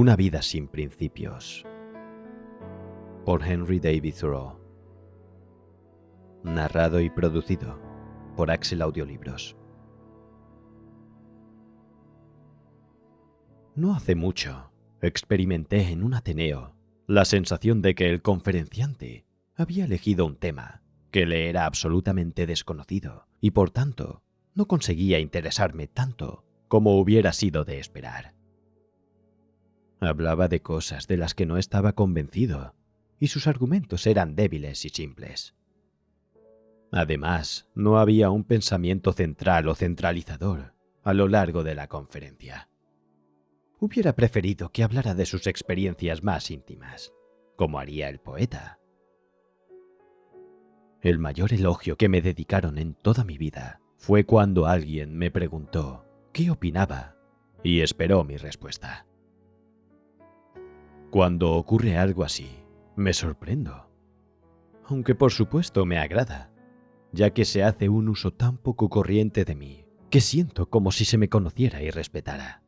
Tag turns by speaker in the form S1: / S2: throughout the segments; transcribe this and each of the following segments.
S1: Una vida sin principios. Por Henry David Thoreau. Narrado y producido por Axel Audiolibros. No hace mucho, experimenté en un ateneo la sensación de que el conferenciante había elegido un tema que le era absolutamente desconocido y por tanto no conseguía interesarme tanto como hubiera sido de esperar. Hablaba de cosas de las que no estaba convencido y sus argumentos eran débiles y simples. Además, no había un pensamiento central o centralizador a lo largo de la conferencia. Hubiera preferido que hablara de sus experiencias más íntimas, como haría el poeta. El mayor elogio que me dedicaron en toda mi vida fue cuando alguien me preguntó qué opinaba y esperó mi respuesta. Cuando ocurre algo así, me sorprendo. Aunque por supuesto me agrada, ya que se hace un uso tan poco corriente de mí que siento como si se me conociera y respetara.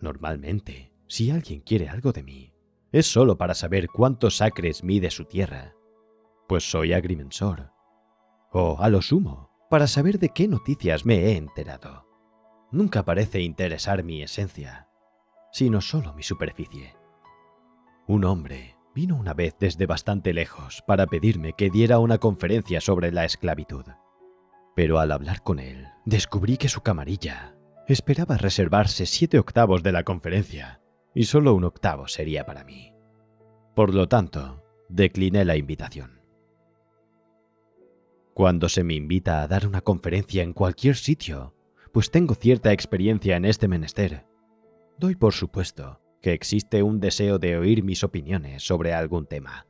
S1: Normalmente, si alguien quiere algo de mí, es solo para saber cuántos acres mide su tierra, pues soy agrimensor. O, a lo sumo, para saber de qué noticias me he enterado. Nunca parece interesar mi esencia, sino solo mi superficie. Un hombre vino una vez desde bastante lejos para pedirme que diera una conferencia sobre la esclavitud. Pero al hablar con él, descubrí que su camarilla esperaba reservarse 7/8 de la conferencia y solo 1/8 sería para mí. Por lo tanto, decliné la invitación. Cuando se me invita a dar una conferencia en cualquier sitio, pues tengo cierta experiencia en este menester, doy por supuesto que existe un deseo de oír mis opiniones sobre algún tema.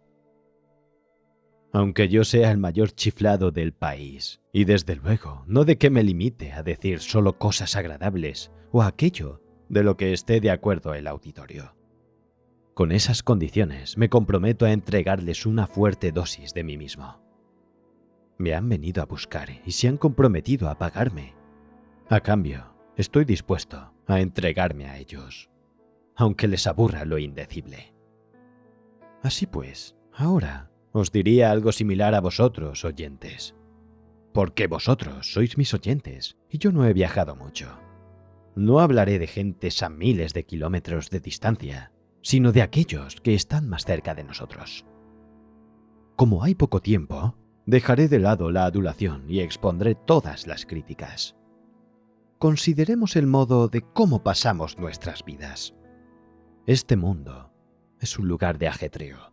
S1: Aunque yo sea el mayor chiflado del país, y desde luego no de que me limite a decir solo cosas agradables o aquello de lo que esté de acuerdo el auditorio. Con esas condiciones me comprometo a entregarles una fuerte dosis de mí mismo. Me han venido a buscar y se han comprometido a pagarme. A cambio, estoy dispuesto a entregarme a ellos, aunque les aburra lo indecible. Así pues, ahora os diría algo similar a vosotros, oyentes. Porque vosotros sois mis oyentes y yo no he viajado mucho. No hablaré de gentes a miles de kilómetros de distancia, sino de aquellos que están más cerca de nosotros. Como hay poco tiempo, dejaré de lado la adulación y expondré todas las críticas. Consideremos el modo de cómo pasamos nuestras vidas. Este mundo es un lugar de ajetreo.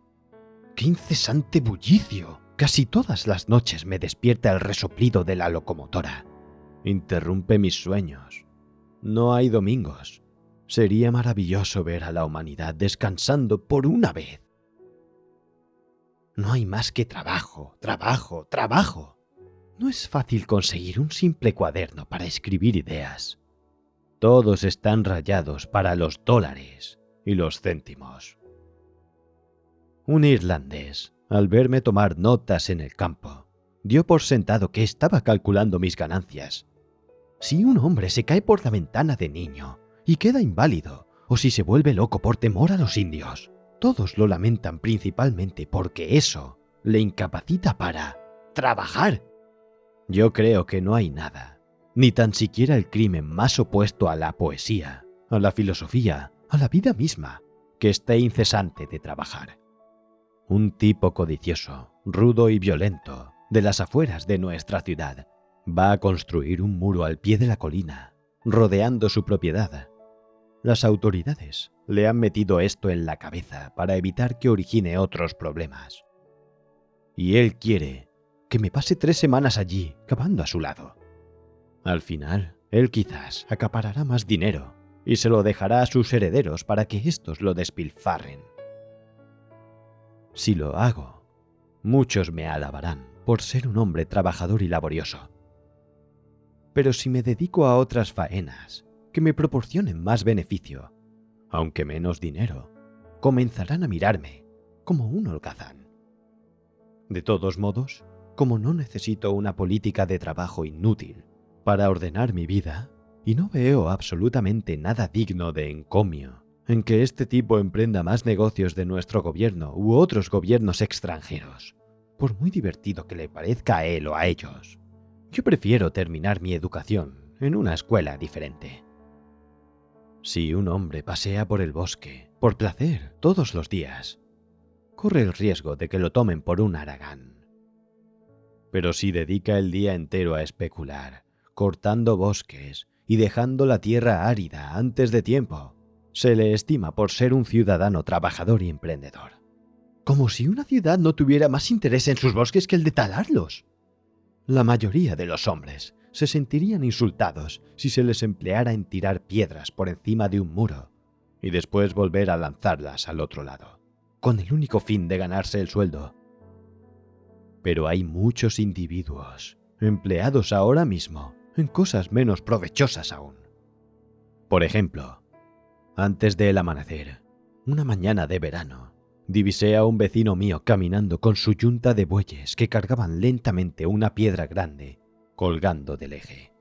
S1: ¡Qué incesante bullicio! Casi todas las noches me despierta el resoplido de la locomotora. Interrumpe mis sueños. No hay domingos. Sería maravilloso ver a la humanidad descansando por una vez. No hay más que trabajo, trabajo, trabajo. No es fácil conseguir un simple cuaderno para escribir ideas. Todos están rayados para los dólares y los céntimos. Un irlandés, al verme tomar notas en el campo, dio por sentado que estaba calculando mis ganancias. Si un hombre se cae por la ventana de niño y queda inválido, o si se vuelve loco por temor a los indios, todos lo lamentan principalmente porque eso le incapacita para trabajar. Yo creo que no hay nada, ni tan siquiera el crimen más opuesto a la poesía, a la filosofía, a la vida misma, que esté incesante de trabajar. Un tipo codicioso, rudo y violento, de las afueras de nuestra ciudad, va a construir un muro al pie de la colina, rodeando su propiedad. Las autoridades le han metido esto en la cabeza para evitar que origine otros problemas. Y él quiere que me pase 3 semanas allí, cavando a su lado. Al final, él quizás acaparará más dinero y se lo dejará a sus herederos para que éstos lo despilfarren. Si lo hago, muchos me alabarán por ser un hombre trabajador y laborioso. Pero si me dedico a otras faenas que me proporcionen más beneficio, aunque menos dinero, comenzarán a mirarme como un holgazán. De todos modos, como no necesito una política de trabajo inútil para ordenar mi vida, y no veo absolutamente nada digno de encomio en que este tipo emprenda más negocios de nuestro gobierno u otros gobiernos extranjeros, por muy divertido que le parezca a él o a ellos. Yo prefiero terminar mi educación en una escuela diferente. Si un hombre pasea por el bosque, por placer, todos los días, corre el riesgo de que lo tomen por un haragán. Pero si dedica el día entero a especular, cortando bosques y dejando la tierra árida antes de tiempo, se le estima por ser un ciudadano trabajador y emprendedor. Como si una ciudad no tuviera más interés en sus bosques que el de talarlos. La mayoría de los hombres se sentirían insultados si se les empleara en tirar piedras por encima de un muro y después volver a lanzarlas al otro lado, con el único fin de ganarse el sueldo. Pero hay muchos individuos empleados ahora mismo en cosas menos provechosas aún. Por ejemplo, antes del amanecer, una mañana de verano, divisé a un vecino mío caminando con su yunta de bueyes que cargaban lentamente una piedra grande, colgando del eje.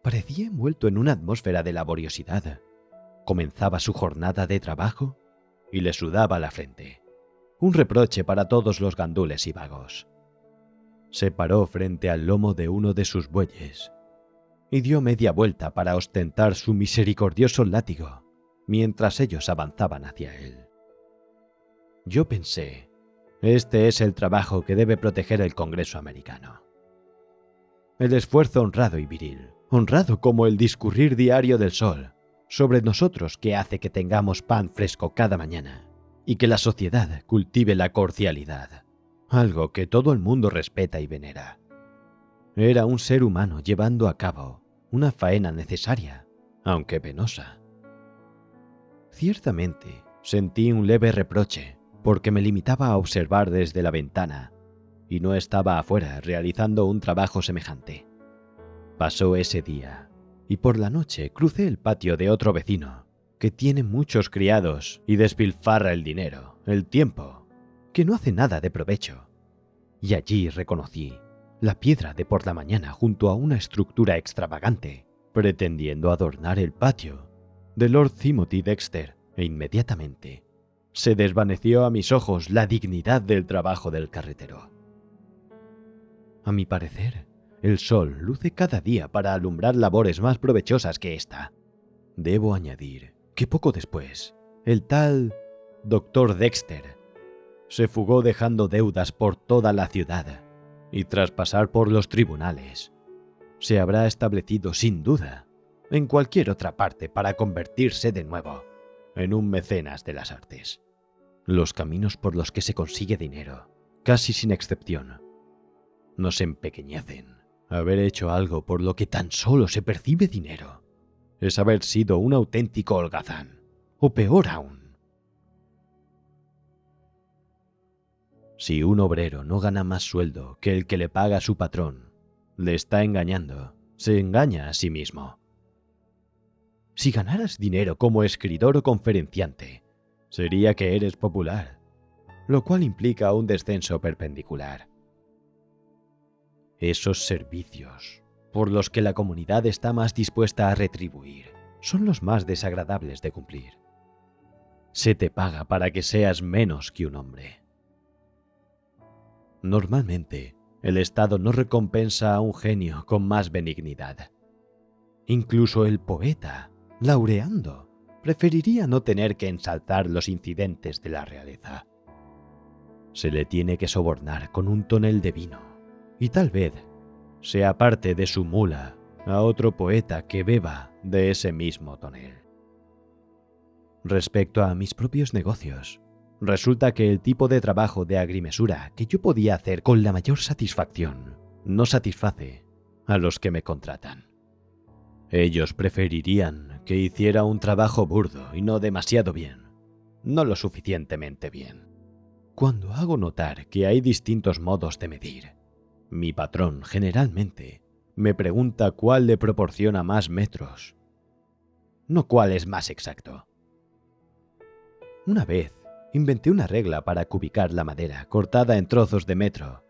S1: Parecía envuelto en una atmósfera de laboriosidad. Comenzaba su jornada de trabajo y le sudaba la frente. Un reproche para todos los gandules y vagos. Se paró frente al lomo de uno de sus bueyes y dio media vuelta para ostentar su misericordioso látigo mientras ellos avanzaban hacia él. Yo pensé, este es el trabajo que debe proteger el Congreso americano. El esfuerzo honrado y viril, honrado como el discurrir diario del sol sobre nosotros que hace que tengamos pan fresco cada mañana y que la sociedad cultive la cordialidad, algo que todo el mundo respeta y venera. Era un ser humano llevando a cabo una faena necesaria, aunque penosa. Ciertamente, sentí un leve reproche porque me limitaba a observar desde la ventana y no estaba afuera realizando un trabajo semejante. Pasó ese día y por la noche crucé el patio de otro vecino que tiene muchos criados y despilfarra el dinero, el tiempo, que no hace nada de provecho. Y allí reconocí la piedra de por la mañana junto a una estructura extravagante, pretendiendo adornar el patio de Lord Timothy Dexter, e inmediatamente se desvaneció a mis ojos la dignidad del trabajo del carretero. A mi parecer, el sol luce cada día para alumbrar labores más provechosas que esta. Debo añadir que poco después, el tal Dr. Dexter se fugó dejando deudas por toda la ciudad y tras pasar por los tribunales, se habrá establecido sin duda en cualquier otra parte para convertirse de nuevo en un mecenas de las artes. Los caminos por los que se consigue dinero, casi sin excepción, nos empequeñecen. Haber hecho algo por lo que tan solo se percibe dinero es haber sido un auténtico holgazán, o peor aún. Si un obrero no gana más sueldo que el que le paga su patrón, le está engañando, se engaña a sí mismo. Si ganaras dinero como escritor o conferenciante, sería que eres popular, lo cual implica un descenso perpendicular. Esos servicios, por los que la comunidad está más dispuesta a retribuir, son los más desagradables de cumplir. Se te paga para que seas menos que un hombre. Normalmente, el Estado no recompensa a un genio con más benignidad. Incluso el poeta, laureando, preferiría no tener que ensalzar los incidentes de la realeza. Se le tiene que sobornar con un tonel de vino, y tal vez sea parte de su mula a otro poeta que beba de ese mismo tonel. Respecto a mis propios negocios, resulta que el tipo de trabajo de agrimesura que yo podía hacer con la mayor satisfacción no satisface a los que me contratan. Ellos preferirían que hiciera un trabajo burdo y no demasiado bien, no lo suficientemente bien. Cuando hago notar que hay distintos modos de medir, mi patrón generalmente me pregunta cuál le proporciona más metros, no cuál es más exacto. Una vez inventé una regla para cubicar la madera cortada en trozos de metro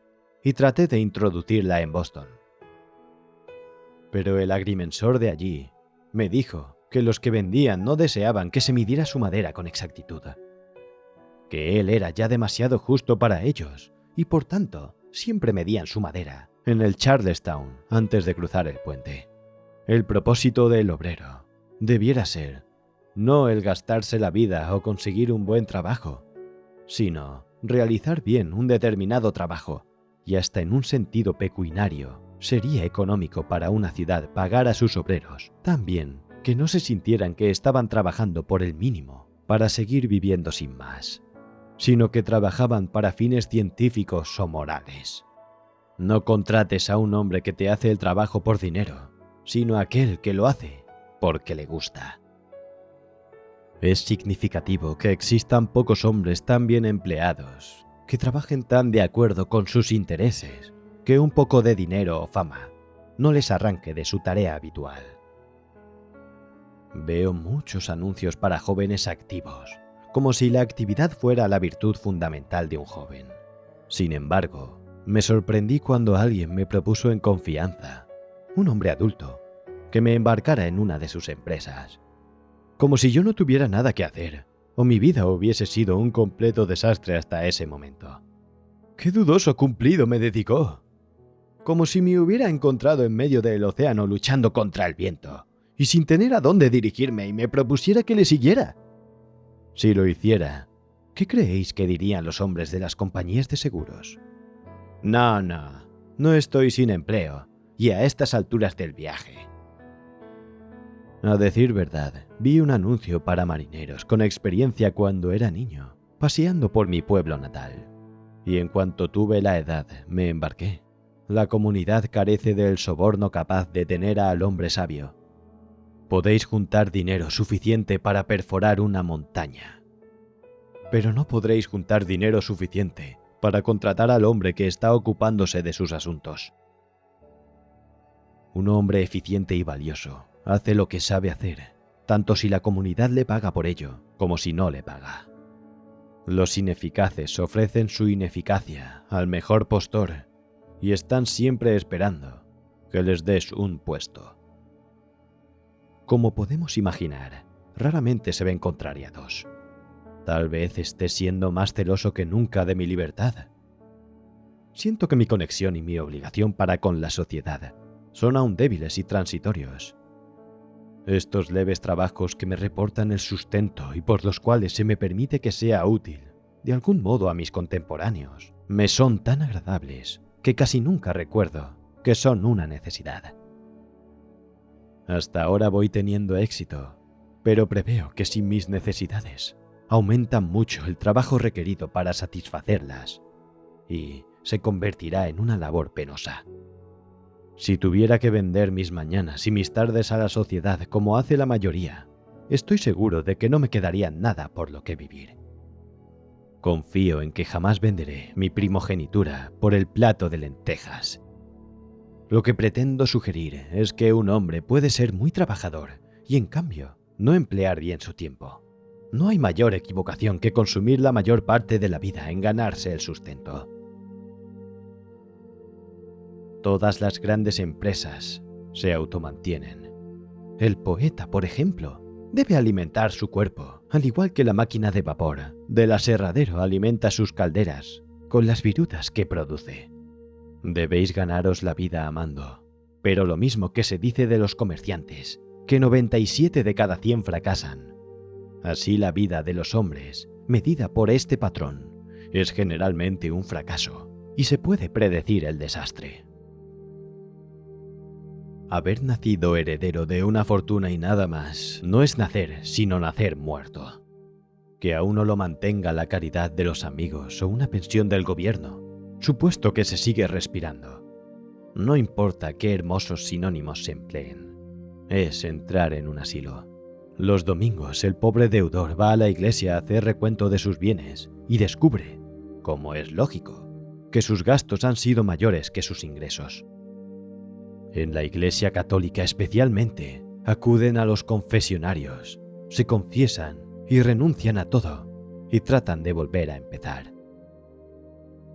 S1: y traté de introducirla en Boston. Pero el agrimensor de allí me dijo que los que vendían no deseaban que se midiera su madera con exactitud, que él era ya demasiado justo para ellos y por tanto siempre medían su madera en el Charlestown antes de cruzar el puente. El propósito del obrero debiera ser no el gastarse la vida o conseguir un buen trabajo, sino realizar bien un determinado trabajo, y hasta en un sentido pecuniario sería económico para una ciudad pagar a sus obreros tan bien que no se sintieran que estaban trabajando por el mínimo para seguir viviendo sin más, sino que trabajaban para fines científicos o morales. No contrates a un hombre que te hace el trabajo por dinero, sino a aquel que lo hace porque le gusta. Es significativo que existan pocos hombres tan bien empleados, que trabajen tan de acuerdo con sus intereses, que un poco de dinero o fama no les arranque de su tarea habitual. Veo muchos anuncios para jóvenes activos, como si la actividad fuera la virtud fundamental de un joven. Sin embargo, me sorprendí cuando alguien me propuso en confianza, un hombre adulto, que me embarcara en una de sus empresas, como si yo no tuviera nada que hacer, o mi vida hubiese sido un completo desastre hasta ese momento. ¡Qué dudoso cumplido me dedicó! Como si me hubiera encontrado en medio del océano luchando contra el viento, y sin tener a dónde dirigirme y me propusiera que le siguiera. Si lo hiciera, ¿qué creéis que dirían los hombres de las compañías de seguros? No estoy sin empleo, y a estas alturas del viaje. A decir verdad, vi un anuncio para marineros con experiencia cuando era niño, paseando por mi pueblo natal, y en cuanto tuve la edad, me embarqué. La comunidad carece del soborno capaz de tener al hombre sabio. Podéis juntar dinero suficiente para perforar una montaña, pero no podréis juntar dinero suficiente para contratar al hombre que está ocupándose de sus asuntos. Un hombre eficiente y valioso hace lo que sabe hacer, tanto si la comunidad le paga por ello como si no le paga. Los ineficaces ofrecen su ineficacia al mejor postor y están siempre esperando que les des un puesto. Como podemos imaginar, raramente se ven contrariados. Tal vez esté siendo más celoso que nunca de mi libertad. Siento que mi conexión y mi obligación para con la sociedad son aún débiles y transitorios. Estos leves trabajos que me reportan el sustento y por los cuales se me permite que sea útil, de algún modo, a mis contemporáneos, me son tan agradables que casi nunca recuerdo que son una necesidad. Hasta ahora voy teniendo éxito, pero preveo que sin mis necesidades aumenta mucho el trabajo requerido para satisfacerlas y se convertirá en una labor penosa. Si tuviera que vender mis mañanas y mis tardes a la sociedad como hace la mayoría, estoy seguro de que no me quedaría nada por lo que vivir. Confío en que jamás venderé mi primogenitura por el plato de lentejas. Lo que pretendo sugerir es que un hombre puede ser muy trabajador y, en cambio, no emplear bien su tiempo. No hay mayor equivocación que consumir la mayor parte de la vida en ganarse el sustento. Todas las grandes empresas se automantienen. El poeta, por ejemplo, debe alimentar su cuerpo, al igual que la máquina de vapor del aserradero alimenta sus calderas con las virutas que produce. Debéis ganaros la vida amando, pero lo mismo que se dice de los comerciantes, que 97 de cada 100 fracasan. Así la vida de los hombres, medida por este patrón, es generalmente un fracaso, y se puede predecir el desastre. Haber nacido heredero de una fortuna y nada más no es nacer, sino nacer muerto. Que a uno lo mantenga la caridad de los amigos o una pensión del gobierno, supuesto que se sigue respirando. No importa qué hermosos sinónimos se empleen, es entrar en un asilo. Los domingos el pobre deudor va a la iglesia a hacer recuento de sus bienes y descubre, como es lógico, que sus gastos han sido mayores que sus ingresos. En la Iglesia Católica especialmente, acuden a los confesionarios, se confiesan y renuncian a todo y tratan de volver a empezar.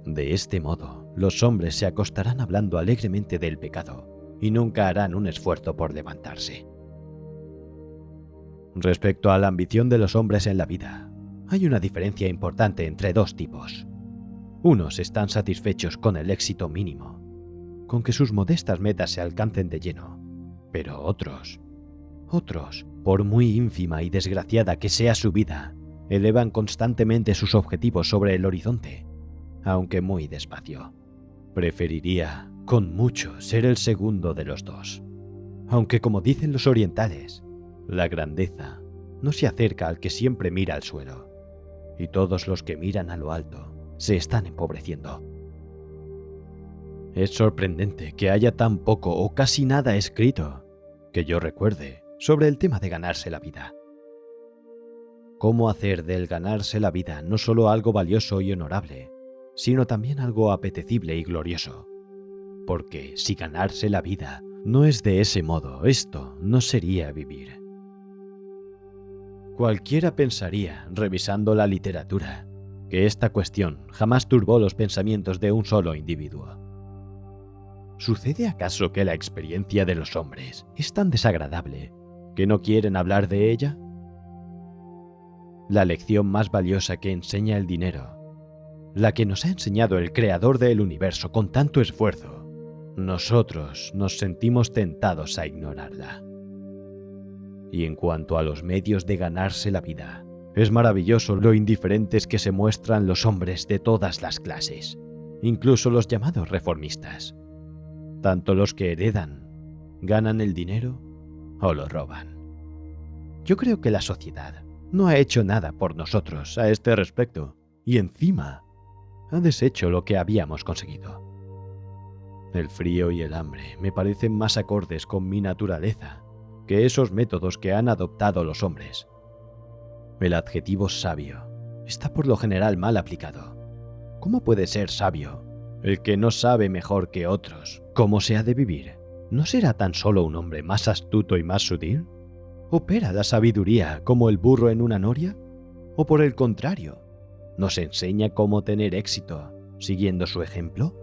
S1: De este modo, los hombres se acostarán hablando alegremente del pecado y nunca harán un esfuerzo por levantarse. Respecto a la ambición de los hombres en la vida, hay una diferencia importante entre dos tipos. Unos están satisfechos con el éxito mínimo, con que sus modestas metas se alcancen de lleno, pero otros, por muy ínfima y desgraciada que sea su vida, elevan constantemente sus objetivos sobre el horizonte, aunque muy despacio. Preferiría, con mucho, ser el segundo de los dos. Aunque, como dicen los orientales, la grandeza no se acerca al que siempre mira al suelo, y todos los que miran a lo alto se están empobreciendo. Es sorprendente que haya tan poco o casi nada escrito, que yo recuerde, sobre el tema de ganarse la vida. Cómo hacer del ganarse la vida no solo algo valioso y honorable, sino también algo apetecible y glorioso. Porque si ganarse la vida no es de ese modo, esto no sería vivir. Cualquiera pensaría, revisando la literatura, que esta cuestión jamás turbó los pensamientos de un solo individuo. ¿Sucede acaso que la experiencia de los hombres es tan desagradable que no quieren hablar de ella? La lección más valiosa que enseña el dinero, la que nos ha enseñado el creador del universo con tanto esfuerzo, nosotros nos sentimos tentados a ignorarla. Y en cuanto a los medios de ganarse la vida, es maravilloso lo indiferentes que se muestran los hombres de todas las clases, incluso los llamados reformistas. Tanto los que heredan, ganan el dinero o lo roban. Yo creo que la sociedad no ha hecho nada por nosotros a este respecto y encima ha deshecho lo que habíamos conseguido. El frío y el hambre me parecen más acordes con mi naturaleza que esos métodos que han adoptado los hombres. El adjetivo sabio está por lo general mal aplicado. ¿Cómo puede ser sabio el que no sabe mejor que otros cómo se ha de vivir? ¿No será tan solo un hombre más astuto y más sutil? ¿Opera la sabiduría como el burro en una noria? ¿O por el contrario, nos enseña cómo tener éxito siguiendo su ejemplo?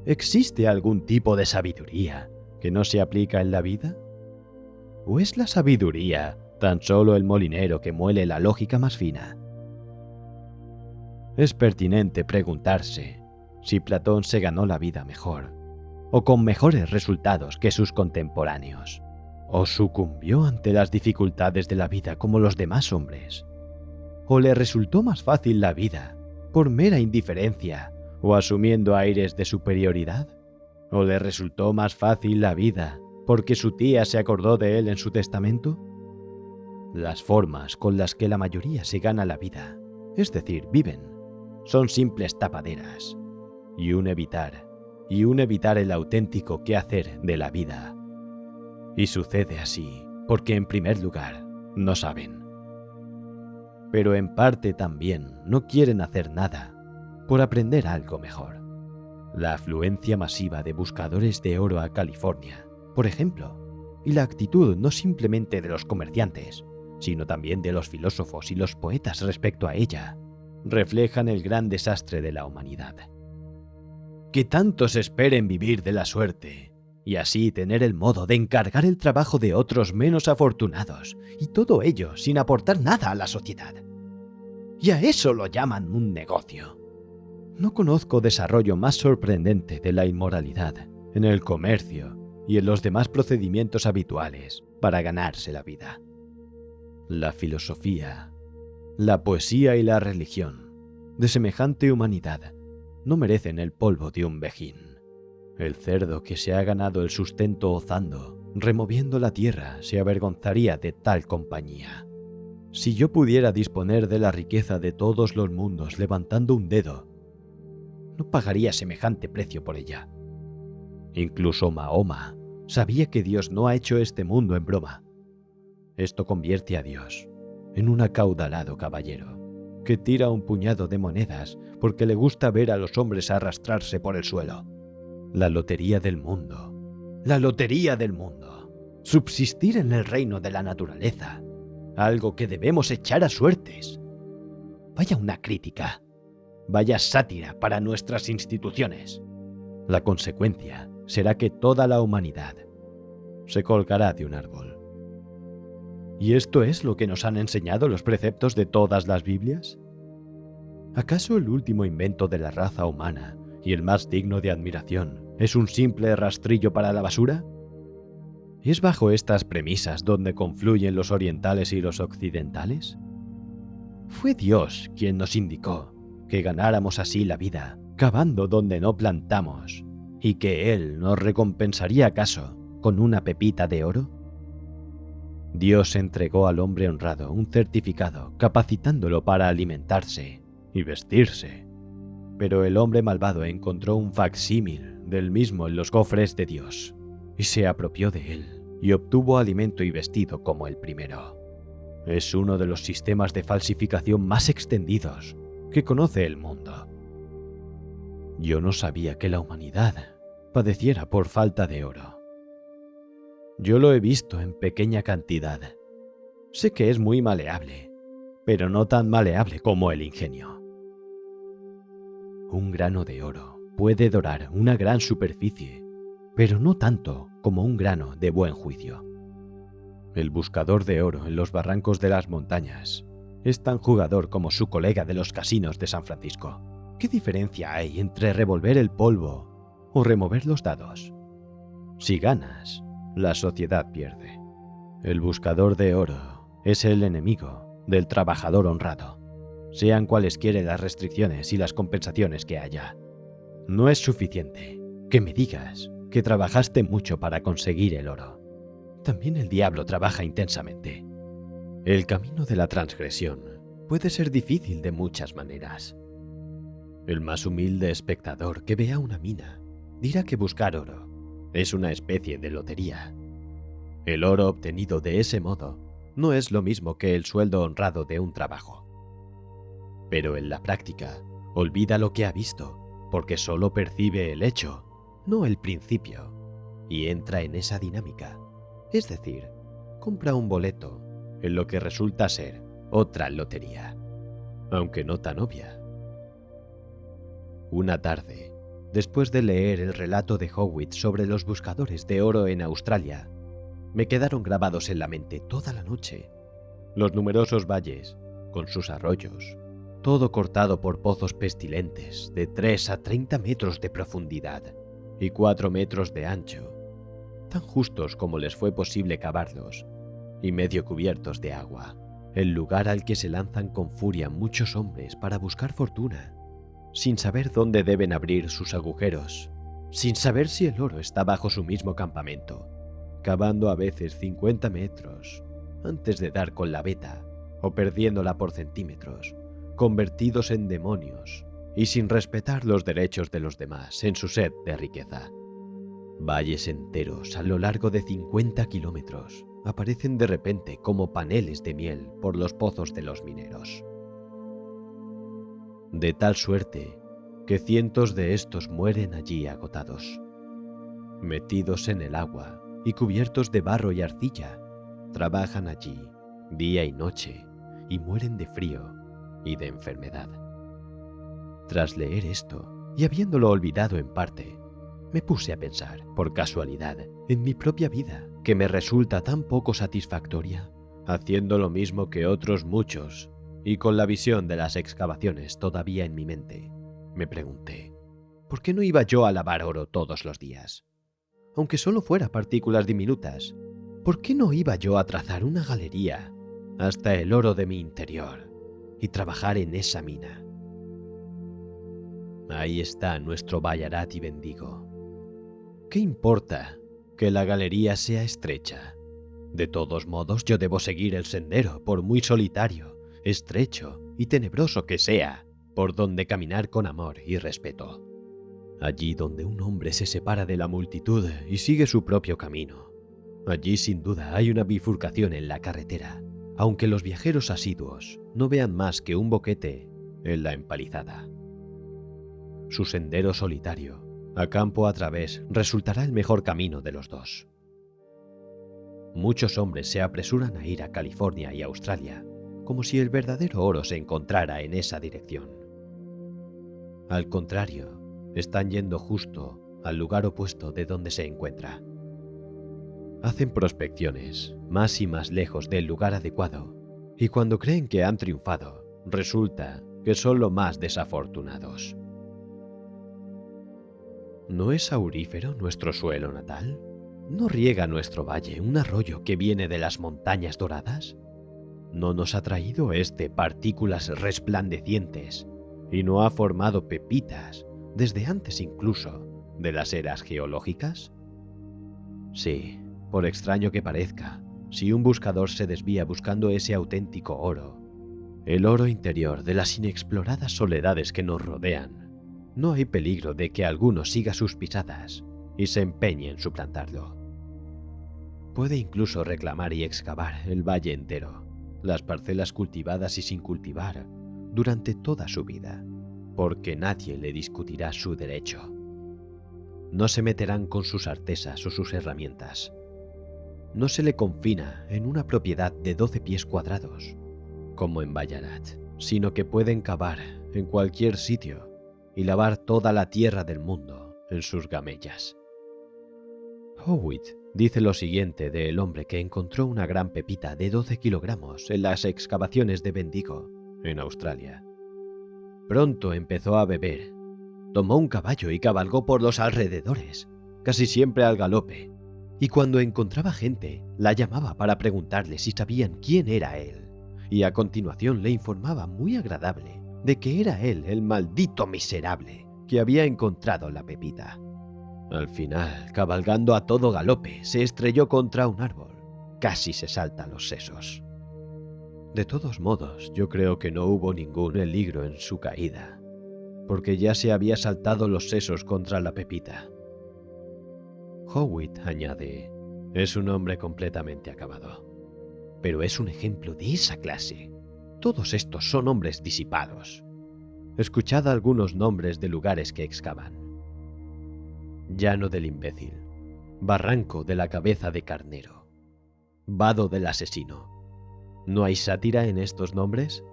S1: ¿Existe algún tipo de sabiduría que no se aplica en la vida? ¿O es la sabiduría tan solo el molinero que muele la lógica más fina? Es pertinente preguntarse si Platón se ganó la vida mejor, o con mejores resultados que sus contemporáneos, o sucumbió ante las dificultades de la vida como los demás hombres, o le resultó más fácil la vida por mera indiferencia o asumiendo aires de superioridad, o le resultó más fácil la vida porque su tía se acordó de él en su testamento. Las formas con las que la mayoría se gana la vida, es decir, viven, son simples tapaderas, y un evitar el auténtico quehacer de la vida. Y sucede así porque, en primer lugar, no saben. Pero en parte también no quieren hacer nada por aprender algo mejor. La afluencia masiva de buscadores de oro a California, por ejemplo, y la actitud no simplemente de los comerciantes, sino también de los filósofos y los poetas respecto a ella, reflejan el gran desastre de la humanidad. Que tantos esperen vivir de la suerte, y así tener el modo de encargar el trabajo de otros menos afortunados, y todo ello sin aportar nada a la sociedad. Y a eso lo llaman un negocio. No conozco desarrollo más sorprendente de la inmoralidad en el comercio y en los demás procedimientos habituales para ganarse la vida. La filosofía, la poesía y la religión de semejante humanidad no merecen el polvo de un vejín. El cerdo que se ha ganado el sustento hozando, removiendo la tierra, se avergonzaría de tal compañía. Si yo pudiera disponer de la riqueza de todos los mundos levantando un dedo, no pagaría semejante precio por ella. Incluso Mahoma sabía que Dios no ha hecho este mundo en broma. Esto convierte a Dios en un acaudalado caballero que tira un puñado de monedas porque le gusta ver a los hombres arrastrarse por el suelo. La lotería del mundo. La lotería del mundo. Subsistir en el reino de la naturaleza. Algo que debemos echar a suertes. Vaya una crítica. Vaya sátira para nuestras instituciones. La consecuencia será que toda la humanidad se colgará de un árbol. ¿Y esto es lo que nos han enseñado los preceptos de todas las Biblias? ¿Acaso el último invento de la raza humana y el más digno de admiración es un simple rastrillo para la basura? ¿Es bajo estas premisas donde confluyen los orientales y los occidentales? Fue Dios quien nos indicó que ganáramos así la vida, cavando donde no plantamos, y que Él nos recompensaría acaso con una pepita de oro. Dios entregó al hombre honrado un certificado capacitándolo para alimentarse y vestirse, pero el hombre malvado encontró un facsímil del mismo en los cofres de Dios y se apropió de él y obtuvo alimento y vestido como el primero. Es uno de los sistemas de falsificación más extendidos que conoce el mundo. Yo no sabía que la humanidad padeciera por falta de oro. Yo lo he visto en pequeña cantidad. Sé que es muy maleable, pero no tan maleable como el ingenio. Un grano de oro puede dorar una gran superficie, pero no tanto como un grano de buen juicio. El buscador de oro en los barrancos de las montañas es tan jugador como su colega de los casinos de San Francisco. ¿Qué diferencia hay entre revolver el polvo o remover los dados? Si ganas, la sociedad pierde. El buscador de oro es el enemigo del trabajador honrado, sean cualesquiera las restricciones y las compensaciones que haya. No es suficiente que me digas que trabajaste mucho para conseguir el oro. También el diablo trabaja intensamente. El camino de la transgresión puede ser difícil de muchas maneras. El más humilde espectador que vea una mina dirá que buscar oro es una especie de lotería. El oro obtenido de ese modo no es lo mismo que el sueldo honrado de un trabajo. Pero en la práctica olvida lo que ha visto, porque solo percibe el hecho, no el principio, y entra en esa dinámica. Es decir, compra un boleto en lo que resulta ser otra lotería, aunque no tan obvia. Una tarde, después de leer el relato de Howitt sobre los buscadores de oro en Australia, me quedaron grabados en la mente toda la noche los numerosos valles, con sus arroyos, todo cortado por pozos pestilentes de 3 a 30 metros de profundidad y 4 metros de ancho, tan justos como les fue posible cavarlos, y medio cubiertos de agua, el lugar al que se lanzan con furia muchos hombres para buscar fortuna, sin saber dónde deben abrir sus agujeros, sin saber si el oro está bajo su mismo campamento, cavando a veces 50 metros antes de dar con la veta, o perdiéndola por centímetros, convertidos en demonios y sin respetar los derechos de los demás en su sed de riqueza. Valles enteros a lo largo de 50 kilómetros aparecen de repente como paneles de miel por los pozos de los mineros. De tal suerte que cientos de estos mueren allí agotados. Metidos en el agua y cubiertos de barro y arcilla, trabajan allí día y noche y mueren de frío y de enfermedad. Tras leer esto, y habiéndolo olvidado en parte, me puse a pensar, por casualidad, en mi propia vida, que me resulta tan poco satisfactoria, haciendo lo mismo que otros muchos, y con la visión de las excavaciones todavía en mi mente. Me pregunté, ¿por qué no iba yo a lavar oro todos los días? Aunque solo fuera partículas diminutas, ¿por qué no iba yo a trazar una galería hasta el oro de mi interior y trabajar en esa mina? Ahí está nuestro Ballarat y Bendigo. ¿Qué importa que la galería sea estrecha? De todos modos, yo debo seguir el sendero, por muy solitario, estrecho y tenebroso que sea, por donde caminar con amor y respeto. Allí donde un hombre se separa de la multitud y sigue su propio camino. Allí sin duda hay una bifurcación en la carretera, aunque los viajeros asiduos no vean más que un boquete en la empalizada. Su sendero solitario, a campo a través, resultará el mejor camino de los dos. Muchos hombres se apresuran a ir a California y Australia, como si el verdadero oro se encontrara en esa dirección. Al contrario, están yendo justo al lugar opuesto de donde se encuentra. Hacen prospecciones más y más lejos del lugar adecuado, y cuando creen que han triunfado, resulta que son los más desafortunados. ¿No es aurífero nuestro suelo natal? ¿No riega nuestro valle un arroyo que viene de las montañas doradas? ¿No nos ha traído partículas resplandecientes y no ha formado pepitas desde antes incluso de las eras geológicas? Sí, por extraño que parezca, si un buscador se desvía buscando ese auténtico oro, el oro interior de las inexploradas soledades que nos rodean, no hay peligro de que alguno siga sus pisadas y se empeñe en suplantarlo. Puede incluso reclamar y excavar el valle entero, las parcelas cultivadas y sin cultivar, durante toda su vida, porque nadie le discutirá su derecho. No se meterán con sus artesas o sus herramientas. No se le confina en una propiedad de 12 pies cuadrados, como en Ballarat, sino que pueden cavar en cualquier sitio y lavar toda la tierra del mundo en sus gamellas. Howitt dice lo siguiente del hombre que encontró una gran pepita de 12 kilogramos en las excavaciones de Bendigo, en Australia. Pronto empezó a beber. Tomó un caballo y cabalgó por los alrededores, casi siempre al galope, y cuando encontraba gente, la llamaba para preguntarle si sabían quién era él, y a continuación le informaba muy agradable de que era él el maldito miserable que había encontrado la pepita. Al final, cabalgando a todo galope, se estrelló contra un árbol. Casi se salta los sesos. De todos modos, yo creo que no hubo ningún peligro en su caída, porque ya se había saltado los sesos contra la pepita. Howitt añade, es un hombre completamente acabado, pero es un ejemplo de esa clase. Todos estos son hombres disipados. Escuchad algunos nombres de lugares que excavan. Llano del imbécil, barranco de la cabeza de carnero, vado del asesino. ¿No hay sátira en estos nombres?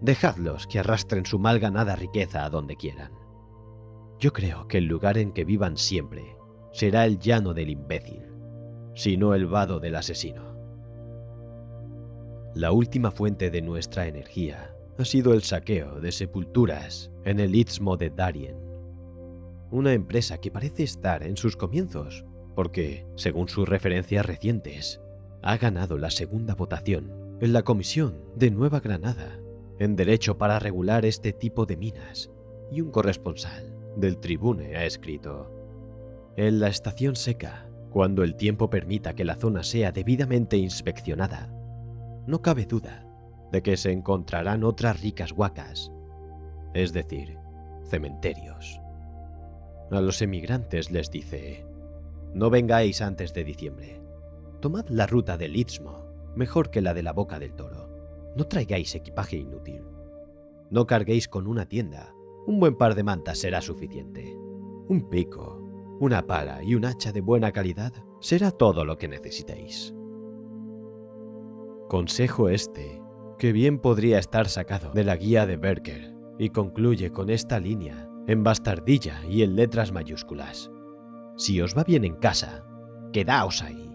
S1: Dejadlos que arrastren su mal ganada riqueza a donde quieran. Yo creo que el lugar en que vivan siempre será el llano del imbécil, si no el vado del asesino. La última fuente de nuestra energía ha sido el saqueo de sepulturas en el istmo de Darien, una empresa que parece estar en sus comienzos porque, según sus referencias recientes, ha ganado la segunda votación en la Comisión de Nueva Granada en derecho para regular este tipo de minas, y un corresponsal del Tribune ha escrito: en la estación seca, cuando el tiempo permita que la zona sea debidamente inspeccionada, no cabe duda de que se encontrarán otras ricas huacas, es decir, cementerios. A los emigrantes les dice: no vengáis antes de diciembre. Tomad la ruta del Istmo, mejor que la de la Boca del Toro. No traigáis equipaje inútil. No carguéis con una tienda. Un buen par de mantas será suficiente. Un pico, una pala y un hacha de buena calidad será todo lo que necesitéis. Consejo que bien podría estar sacado de la guía de Berker, y concluye con esta línea en bastardilla y en letras mayúsculas: si os va bien en casa, quedaos ahí.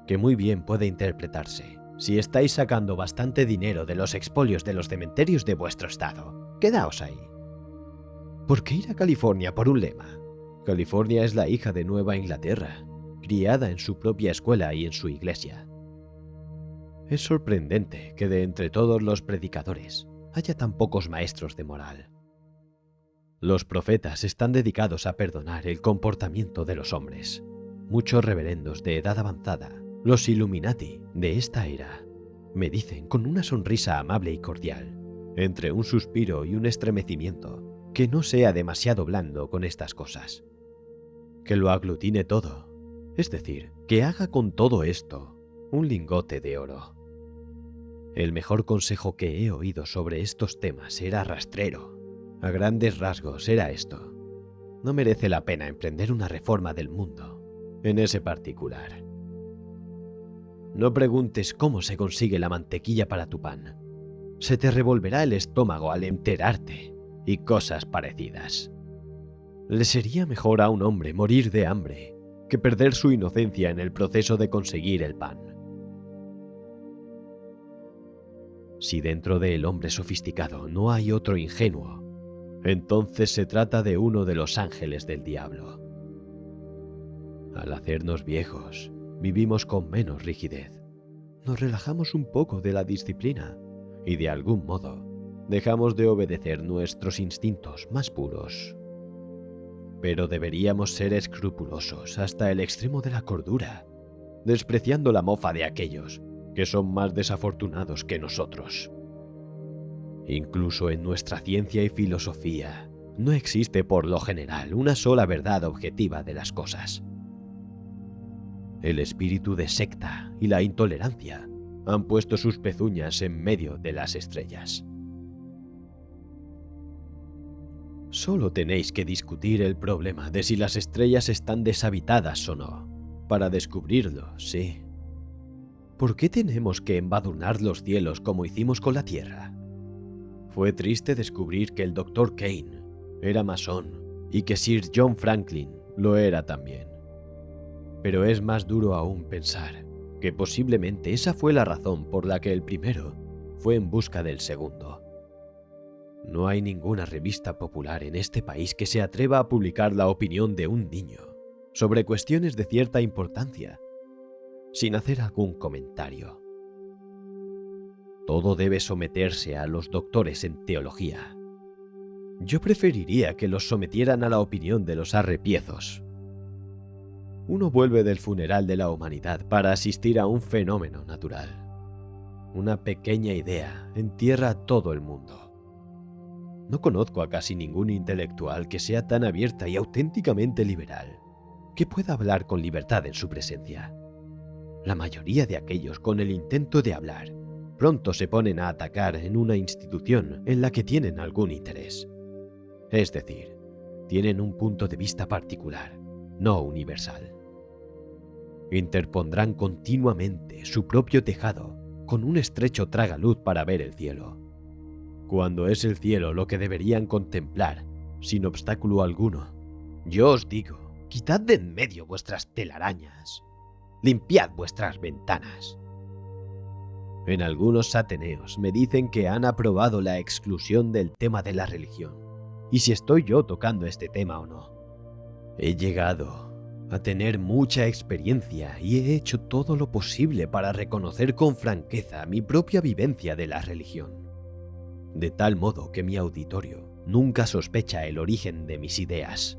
S1: Que muy bien puede interpretarse: si estáis sacando bastante dinero de los expolios de los cementerios de vuestro estado, quedaos ahí. ¿Por qué ir a California por un lema? California es la hija de Nueva Inglaterra, criada en su propia escuela y en su iglesia. Es sorprendente que de entre todos los predicadores haya tan pocos maestros de moral. Los profetas están dedicados a perdonar el comportamiento de los hombres. Muchos reverendos de edad avanzada, los Illuminati de esta era, me dicen con una sonrisa amable y cordial, entre un suspiro y un estremecimiento, que no sea demasiado blando con estas cosas. Que lo aglutine todo, es decir, que haga con todo esto un lingote de oro. El mejor consejo que he oído sobre estos temas era rastrero. A grandes rasgos era esto: no merece la pena emprender una reforma del mundo en ese particular. No preguntes cómo se consigue la mantequilla para tu pan. Se te revolverá el estómago al enterarte, y cosas parecidas. Le sería mejor a un hombre morir de hambre que perder su inocencia en el proceso de conseguir el pan. Si dentro del hombre sofisticado no hay otro ingenuo, entonces se trata de uno de los ángeles del diablo. Al hacernos viejos, vivimos con menos rigidez. Nos relajamos un poco de la disciplina y de algún modo dejamos de obedecer nuestros instintos más puros. Pero deberíamos ser escrupulosos hasta el extremo de la cordura, despreciando la mofa de aquellos que son más desafortunados que nosotros. Incluso en nuestra ciencia y filosofía, no existe por lo general una sola verdad objetiva de las cosas. El espíritu de secta y la intolerancia han puesto sus pezuñas en medio de las estrellas. Solo tenéis que discutir el problema de si las estrellas están deshabitadas o no, para descubrirlo, sí. ¿Por qué tenemos que embadurnar los cielos como hicimos con la Tierra? Fue triste descubrir que el Dr. Kane era masón y que Sir John Franklin lo era también. Pero es más duro aún pensar que posiblemente esa fue la razón por la que el primero fue en busca del segundo. No hay ninguna revista popular en este país que se atreva a publicar la opinión de un niño sobre cuestiones de cierta importancia, sin hacer algún comentario. Todo debe someterse a los doctores en teología. Yo preferiría que los sometieran a la opinión de los arrepiezos. Uno vuelve del funeral de la humanidad para asistir a un fenómeno natural. Una pequeña idea entierra a todo el mundo. No conozco a casi ningún intelectual que sea tan abierta y auténticamente liberal, que pueda hablar con libertad en su presencia. La mayoría de aquellos con el intento de hablar pronto se ponen a atacar en una institución en la que tienen algún interés. Es decir, tienen un punto de vista particular, no universal. Interpondrán continuamente su propio tejado con un estrecho tragaluz para ver el cielo, cuando es el cielo lo que deberían contemplar sin obstáculo alguno. Yo os digo, quitad de en medio vuestras telarañas, limpiad vuestras ventanas. En algunos ateneos me dicen que han aprobado la exclusión del tema de la religión, y si estoy yo tocando este tema o no. He llegado a tener mucha experiencia y he hecho todo lo posible para reconocer con franqueza mi propia vivencia de la religión, de tal modo que mi auditorio nunca sospecha el origen de mis ideas.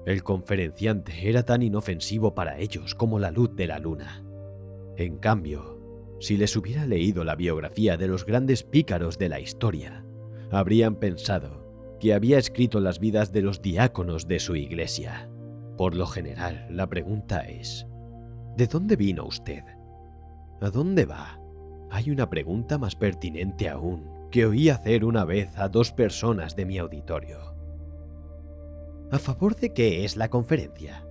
S1: El conferenciante era tan inofensivo para ellos como la luz de la luna. En cambio, si les hubiera leído la biografía de los grandes pícaros de la historia, habrían pensado que había escrito las vidas de los diáconos de su iglesia. Por lo general, la pregunta es: ¿de dónde vino usted? ¿A dónde va? Hay una pregunta más pertinente aún que oí hacer una vez a 2 personas de mi auditorio. ¿A favor de qué es la conferencia?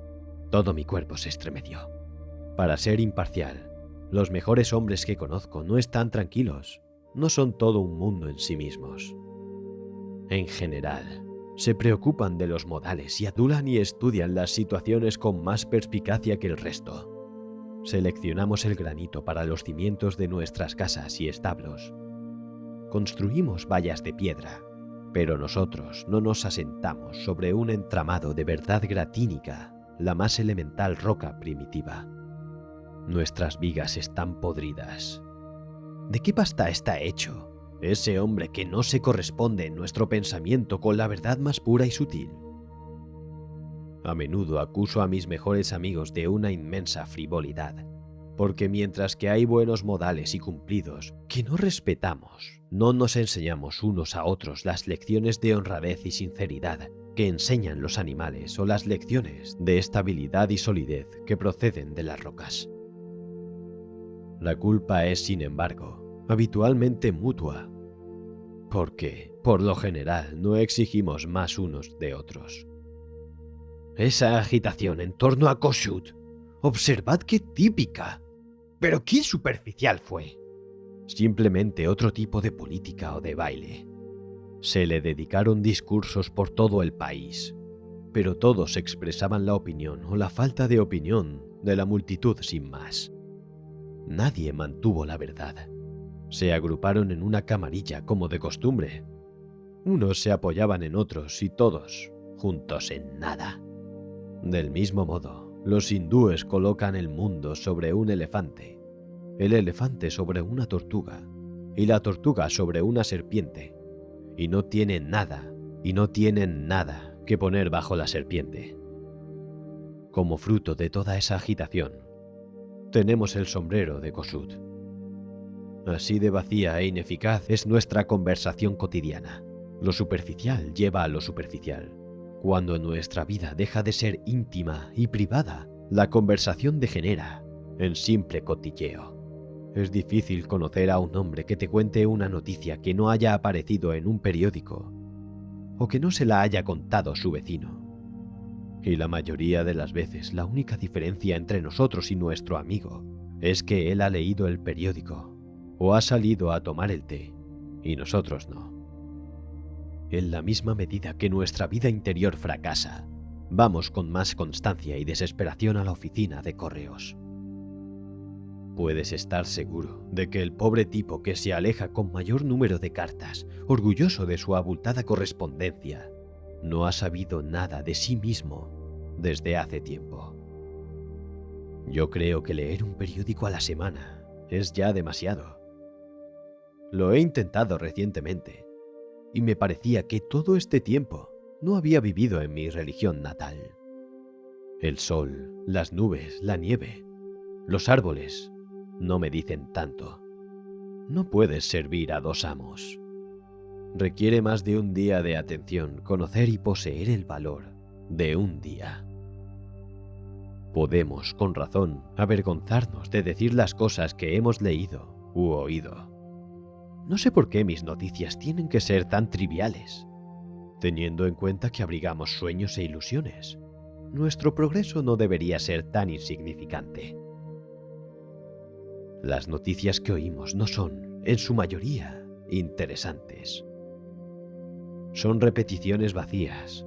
S1: Todo mi cuerpo se estremeció. Para ser imparcial, los mejores hombres que conozco no están tranquilos, no son todo un mundo en sí mismos. En general, se preocupan de los modales y adulan y estudian las situaciones con más perspicacia que el resto. Seleccionamos el granito para los cimientos de nuestras casas y establos. Construimos vallas de piedra, pero nosotros no nos asentamos sobre un entramado de verdad gratínica, la más elemental roca primitiva. Nuestras vigas están podridas. ¿De qué pasta está hecho ese hombre que no se corresponde en nuestro pensamiento con la verdad más pura y sutil? A menudo acuso a mis mejores amigos de una inmensa frivolidad, porque mientras que hay buenos modales y cumplidos que no respetamos, no nos enseñamos unos a otros las lecciones de honradez y sinceridad que enseñan los animales o las lecciones de estabilidad y solidez que proceden de las rocas. La culpa es, sin embargo, habitualmente mutua, porque, por lo general, no exigimos más unos de otros. Esa agitación en torno a Kossuth, observad qué típica. Pero qué superficial fue. Simplemente otro tipo de política o de baile. Se le dedicaron discursos por todo el país. pero todos expresaban la opinión o la falta de opinión de la multitud sin más. Nadie mantuvo la verdad. Se agruparon en una camarilla como de costumbre. Unos se apoyaban en otros y todos juntos en nada. Del mismo modo, los hindúes colocan el mundo sobre un elefante, el elefante sobre una tortuga y la tortuga sobre una serpiente, y no tienen nada que poner bajo la serpiente. Como fruto de toda esa agitación, tenemos el sombrero de Kossuth. Así de vacía e ineficaz es nuestra conversación cotidiana. Lo superficial lleva a lo superficial. Cuando nuestra vida deja de ser íntima y privada, la conversación degenera en simple cotilleo. Es difícil conocer a un hombre que te cuente una noticia que no haya aparecido en un periódico o que no se la haya contado su vecino. Y la mayoría de las veces la única diferencia entre nosotros y nuestro amigo es que él ha leído el periódico o ha salido a tomar el té y nosotros no. En la misma medida que nuestra vida interior fracasa, vamos con más constancia y desesperación a la oficina de correos. Puedes estar seguro de que el pobre tipo que se aleja con mayor número de cartas, orgulloso de su abultada correspondencia, no ha sabido nada de sí mismo desde hace tiempo. Yo creo que leer un periódico a la semana es ya demasiado. Lo he intentado recientemente y me parecía que todo este tiempo no había vivido en mi religión natal. El sol, las nubes, la nieve, los árboles no me dicen tanto. No puedes servir a dos amos. Requiere más de un día de atención conocer y poseer el valor de un día. Podemos, con razón, avergonzarnos de decir las cosas que hemos leído u oído. No sé por qué mis noticias tienen que ser tan triviales, teniendo en cuenta que abrigamos sueños e ilusiones. Nuestro progreso no debería ser tan insignificante. Las noticias que oímos no son, en su mayoría, interesantes. Son repeticiones vacías.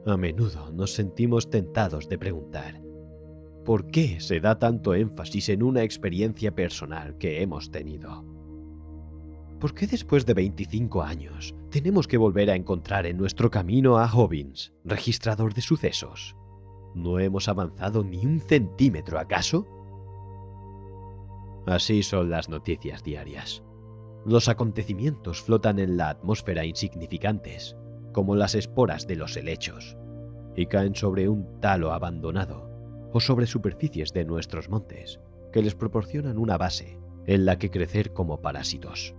S1: A menudo nos sentimos tentados de preguntar: ¿por qué se da tanto énfasis en una experiencia personal que hemos tenido? ¿Por qué después de 25 años tenemos que volver a encontrar en nuestro camino a Hobbins, registrador de sucesos? ¿No hemos avanzado ni un centímetro acaso? Así son las noticias diarias. Los acontecimientos flotan en la atmósfera insignificantes, como las esporas de los helechos, y caen sobre un talo abandonado o sobre superficies de nuestros montes, que les proporcionan una base en la que crecer como parásitos.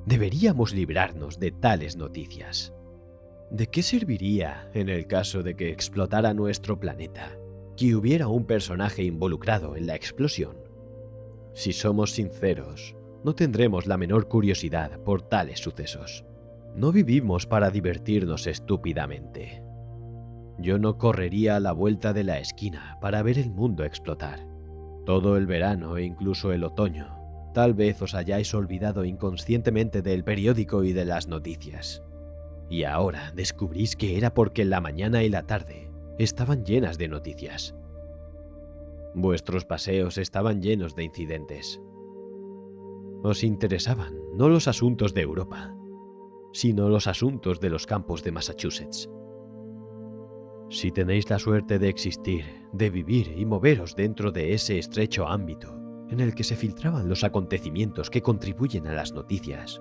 S1: Deberíamos librarnos de tales noticias. ¿De qué serviría, en el caso de que explotara nuestro planeta, que hubiera un personaje involucrado en la explosión? Si somos sinceros, no tendremos la menor curiosidad por tales sucesos. No vivimos para divertirnos estúpidamente. Yo no correría a la vuelta de la esquina para ver el mundo explotar. Todo el verano e incluso el otoño, tal vez os hayáis olvidado inconscientemente del periódico y de las noticias. Y ahora descubrís que era porque la mañana y la tarde estaban llenas de noticias. Vuestros paseos estaban llenos de incidentes. Os interesaban no los asuntos de Europa, sino los asuntos de los campos de Massachusetts. Si tenéis la suerte de existir, de vivir y moveros dentro de ese estrecho ámbito en el que se filtraban los acontecimientos que contribuyen a las noticias,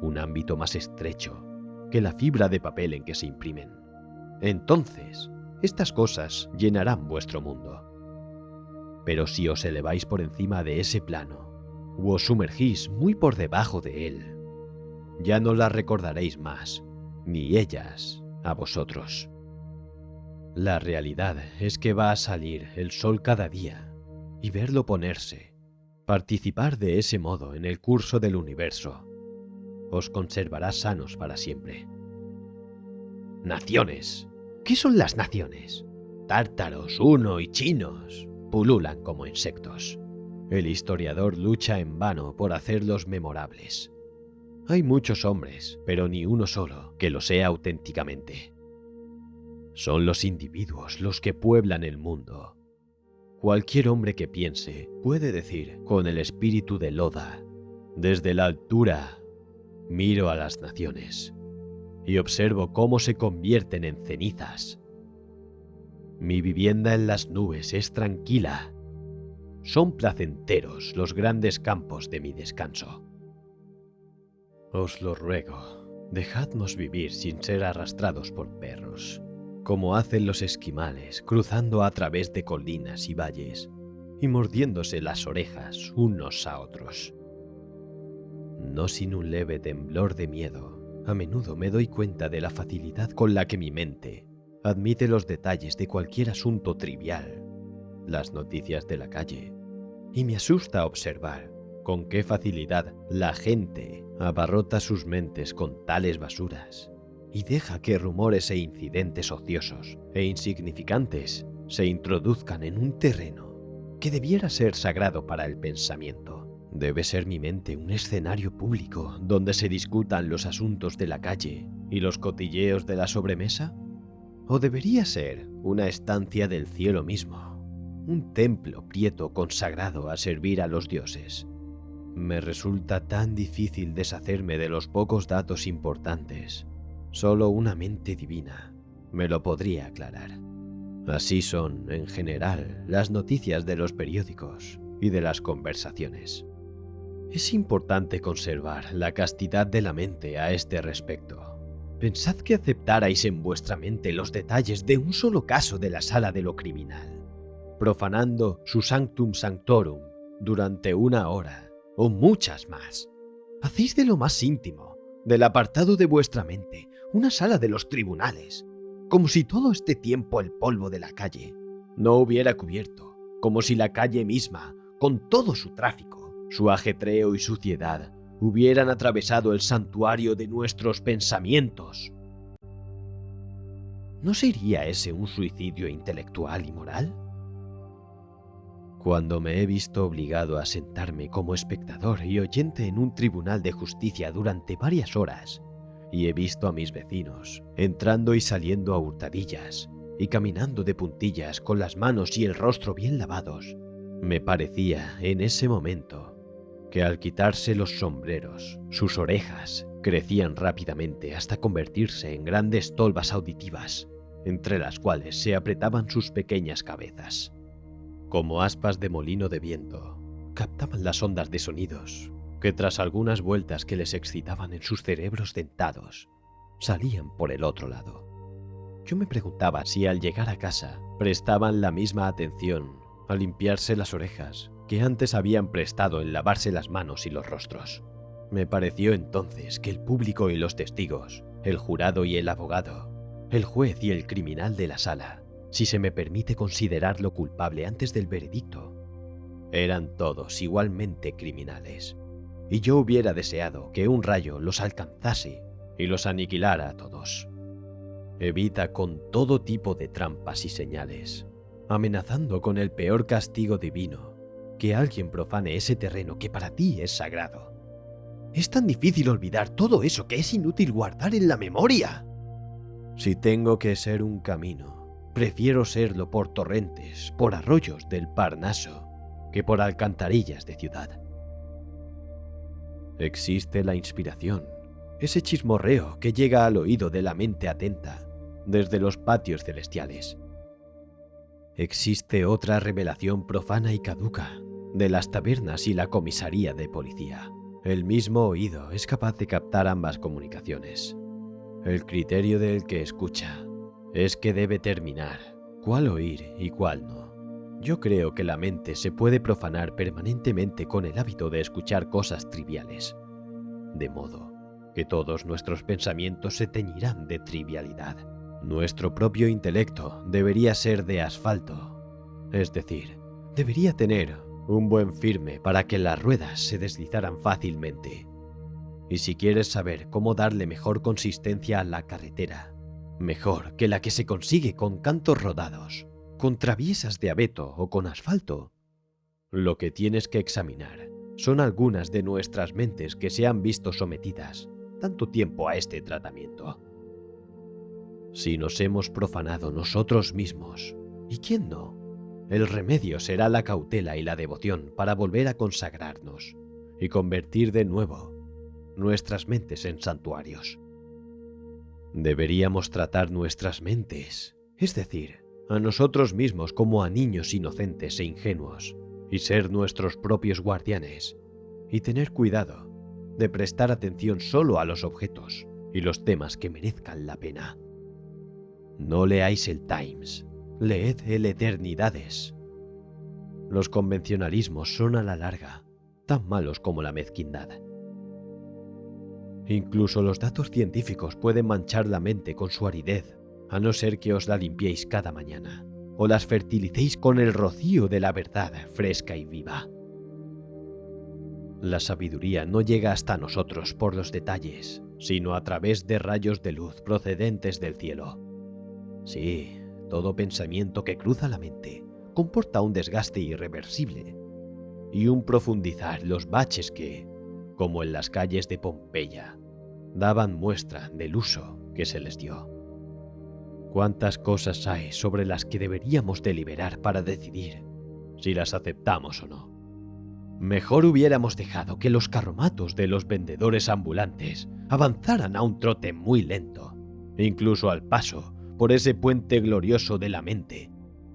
S1: un ámbito más estrecho que la fibra de papel en que se imprimen, entonces estas cosas llenarán vuestro mundo. Pero si os eleváis por encima de ese plano, o os sumergís muy por debajo de él, ya no las recordaréis más, ni ellas a vosotros. La realidad es que va a salir el sol cada día y verlo ponerse, participar de ese modo en el curso del universo, os conservará sanos para siempre. Naciones. ¿Qué son las naciones? Tártaros, huno y chinos pululan como insectos. El historiador lucha en vano por hacerlos memorables. Hay muchos hombres, pero ni uno solo que lo sea auténticamente. Son los individuos los que pueblan el mundo. Cualquier hombre que piense puede decir con el espíritu de Loda: desde la altura miro a las naciones y observo cómo se convierten en cenizas. Mi vivienda en las nubes es tranquila. Son placenteros los grandes campos de mi descanso. Os lo ruego, dejadnos vivir sin ser arrastrados por perros, como hacen los esquimales cruzando a través de colinas y valles y mordiéndose las orejas unos a otros. No sin un leve temblor de miedo, a menudo me doy cuenta de la facilidad con la que mi mente admite los detalles de cualquier asunto trivial, las noticias de la calle, y me asusta observar con qué facilidad la gente abarrota sus mentes con tales basuras y deja que rumores e incidentes ociosos e insignificantes se introduzcan en un terreno que debiera ser sagrado para el pensamiento. ¿Debe ser mi mente un escenario público donde se discutan los asuntos de la calle y los cotilleos de la sobremesa? ¿O debería ser una estancia del cielo mismo, un templo prieto consagrado a servir a los dioses? Me resulta tan difícil deshacerme de los pocos datos importantes. Solo una mente divina me lo podría aclarar. Así son, en general, las noticias de los periódicos y de las conversaciones. Es importante conservar la castidad de la mente a este respecto. Pensad que aceptarais en vuestra mente los detalles de un solo caso de la sala de lo criminal, profanando su sanctum sanctorum durante 1 hora o muchas más. Hacéis de lo más íntimo, del apartado de vuestra mente, una sala de los tribunales, como si todo este tiempo el polvo de la calle no hubiera cubierto, como si la calle misma, con todo su tráfico, su ajetreo y suciedad, hubieran atravesado el santuario de nuestros pensamientos. ¿No sería ese un suicidio intelectual y moral? Cuando me he visto obligado a sentarme como espectador y oyente en un tribunal de justicia durante varias horas, y he visto a mis vecinos entrando y saliendo a hurtadillas y caminando de puntillas con las manos y el rostro bien lavados, me parecía en ese momento que al quitarse los sombreros, sus orejas crecían rápidamente hasta convertirse en grandes tolvas auditivas, entre las cuales se apretaban sus pequeñas cabezas. Como aspas de molino de viento, captaban las ondas de sonidos que, tras algunas vueltas que les excitaban en sus cerebros dentados, salían por el otro lado. Yo me preguntaba si al llegar a casa prestaban la misma atención a limpiarse las orejas que antes habían prestado en lavarse las manos y los rostros. Me pareció entonces que el público y los testigos, el jurado y el abogado, el juez y el criminal de la sala, si se me permite considerarlo culpable antes del veredicto, eran todos igualmente criminales, y yo hubiera deseado que un rayo los alcanzase y los aniquilara a todos. Evita con todo tipo de trampas y señales, amenazando con el peor castigo divino, que alguien profane ese terreno que para ti es sagrado. Es tan difícil olvidar todo eso que es inútil guardar en la memoria. Si tengo que ser un camino, prefiero serlo por torrentes, por arroyos del Parnaso, que por alcantarillas de ciudad. Existe la inspiración, ese chismorreo que llega al oído de la mente atenta desde los patios celestiales. Existe otra revelación profana y caduca de las tabernas y la comisaría de policía. El mismo oído es capaz de captar ambas comunicaciones. El criterio del que escucha es que debe terminar cuál oír y cuál no. Yo creo que la mente se puede profanar permanentemente con el hábito de escuchar cosas triviales, de modo que todos nuestros pensamientos se teñirán de trivialidad. Nuestro propio intelecto debería ser de asfalto, es decir, debería tener un buen firme para que las ruedas se deslizaran fácilmente. Y si quieres saber cómo darle mejor consistencia a la carretera, mejor que la que se consigue con cantos rodados, con traviesas de abeto o con asfalto, lo que tienes que examinar son algunas de nuestras mentes que se han visto sometidas tanto tiempo a este tratamiento. Si nos hemos profanado nosotros mismos, ¿y quién no? El remedio será la cautela y la devoción para volver a consagrarnos y convertir de nuevo nuestras mentes en santuarios. Deberíamos tratar nuestras mentes, es decir, a nosotros mismos como a niños inocentes e ingenuos, y ser nuestros propios guardianes, y tener cuidado de prestar atención solo a los objetos y los temas que merezcan la pena. No leáis el Times, leed el Eternidades. Los convencionalismos son a la larga tan malos como la mezquindad. Incluso los datos científicos pueden manchar la mente con su aridez, a no ser que os la limpiéis cada mañana, o las fertilicéis con el rocío de la verdad fresca y viva. La sabiduría no llega hasta nosotros por los detalles, sino a través de rayos de luz procedentes del cielo. Sí, todo pensamiento que cruza la mente comporta un desgaste irreversible y un profundizar los baches que, como en las calles de Pompeya, daban muestra del uso que se les dio. ¿Cuántas cosas hay sobre las que deberíamos deliberar para decidir si las aceptamos o no? Mejor hubiéramos dejado que los carromatos de los vendedores ambulantes avanzaran a un trote muy lento, incluso al paso por ese puente glorioso de la mente,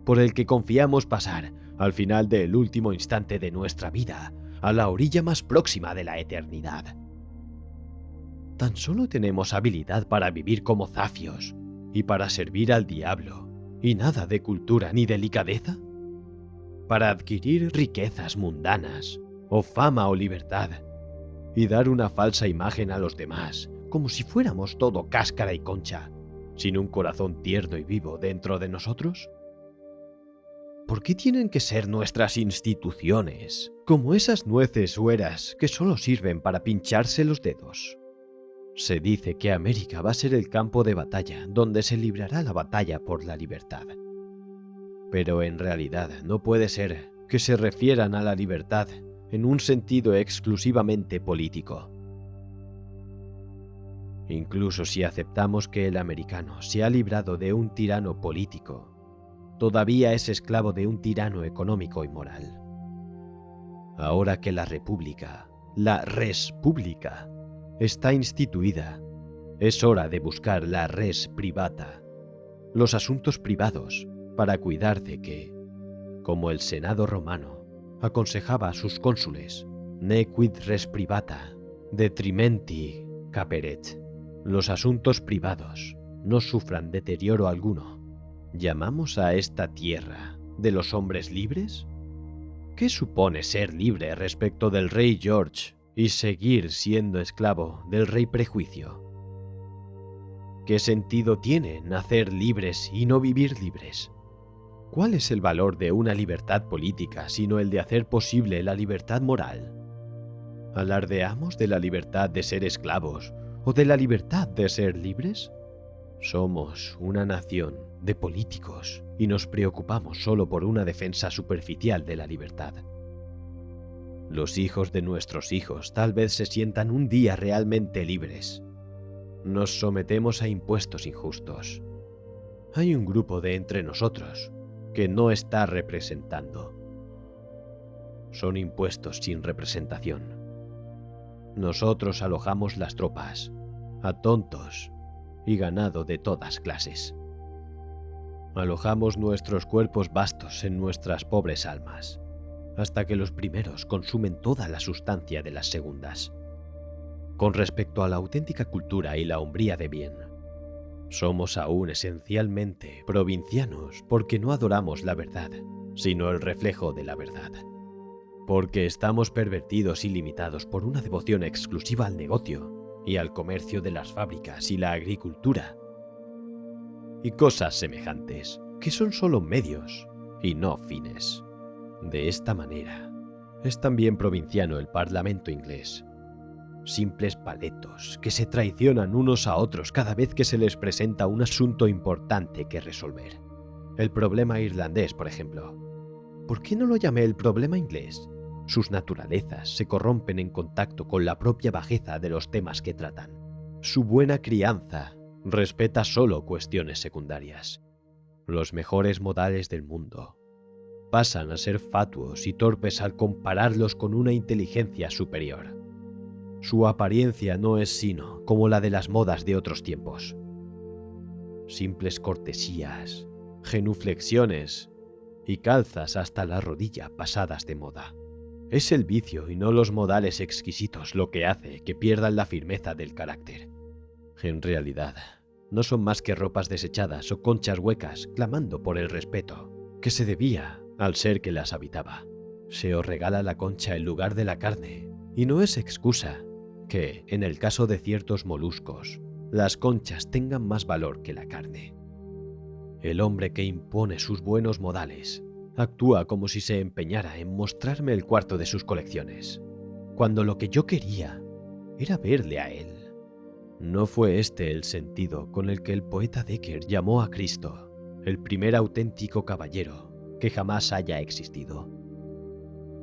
S1: por el que confiamos pasar al final del último instante de nuestra vida, a la orilla más próxima de la eternidad. ¿Tan solo tenemos habilidad para vivir como zafios y para servir al diablo, y nada de cultura ni delicadeza? Para adquirir riquezas mundanas, o fama o libertad, y dar una falsa imagen a los demás, como si fuéramos todo cáscara y concha, sin un corazón tierno y vivo dentro de nosotros? ¿Por qué tienen que ser nuestras instituciones como esas nueces hueras que solo sirven para pincharse los dedos? Se dice que América va a ser el campo de batalla donde se librará la batalla por la libertad. Pero en realidad no puede ser que se refieran a la libertad en un sentido exclusivamente político. Incluso si aceptamos que el americano se ha librado de un tirano político, todavía es esclavo de un tirano económico y moral. Ahora que la república, la res pública, está instituida, es hora de buscar la res privata, los asuntos privados, para cuidar de que, como el Senado romano aconsejaba a sus cónsules, ne quid res privata, detrimenti caperet, los asuntos privados no sufran deterioro alguno. ¿Llamamos a esta tierra de los hombres libres? ¿Qué supone ser libre respecto del rey George y seguir siendo esclavo del rey prejuicio? ¿Qué sentido tiene nacer libres y no vivir libres? ¿Cuál es el valor de una libertad política sino el de hacer posible la libertad moral? ¿Alardeamos de la libertad de ser esclavos o de la libertad de ser libres? Somos una nación de políticos y nos preocupamos solo por una defensa superficial de la libertad. Los hijos de nuestros hijos tal vez se sientan un día realmente libres. Nos sometemos a impuestos injustos. Hay un grupo de entre nosotros que no está representando. Son impuestos sin representación. Nosotros alojamos las tropas, a tontos y ganado de todas clases. Alojamos nuestros cuerpos vastos en nuestras pobres almas, hasta que los primeros consumen toda la sustancia de las segundas. Con respecto a la auténtica cultura y la hombría de bien, somos aún esencialmente provincianos porque no adoramos la verdad, sino el reflejo de la verdad. Porque estamos pervertidos y limitados por una devoción exclusiva al negocio y al comercio de las fábricas y la agricultura, y cosas semejantes, que son solo medios y no fines. De esta manera, es también provinciano el Parlamento inglés. Simples paletos que se traicionan unos a otros cada vez que se les presenta un asunto importante que resolver. El problema irlandés, por ejemplo. ¿Por qué no lo llamé el problema inglés? Sus naturalezas se corrompen en contacto con la propia bajeza de los temas que tratan. Su buena crianza Respeta solo cuestiones secundarias. Los mejores modales del mundo pasan a ser fatuos y torpes al compararlos con una inteligencia superior. Su apariencia no es sino como la de las modas de otros tiempos. Simples cortesías, genuflexiones y calzas hasta la rodilla pasadas de moda. Es el vicio y no los modales exquisitos lo que hace que pierdan la firmeza del carácter. En realidad, no son más que ropas desechadas o conchas huecas clamando por el respeto que se debía al ser que las habitaba. Se os regala la concha en lugar de la carne, y no es excusa que, en el caso de ciertos moluscos, las conchas tengan más valor que la carne. El hombre que impone sus buenos modales actúa como si se empeñara en mostrarme el cuarto de sus colecciones, cuando lo que yo quería era verle a él. No fue este el sentido con el que el poeta Dekker llamó a Cristo el primer auténtico caballero que jamás haya existido.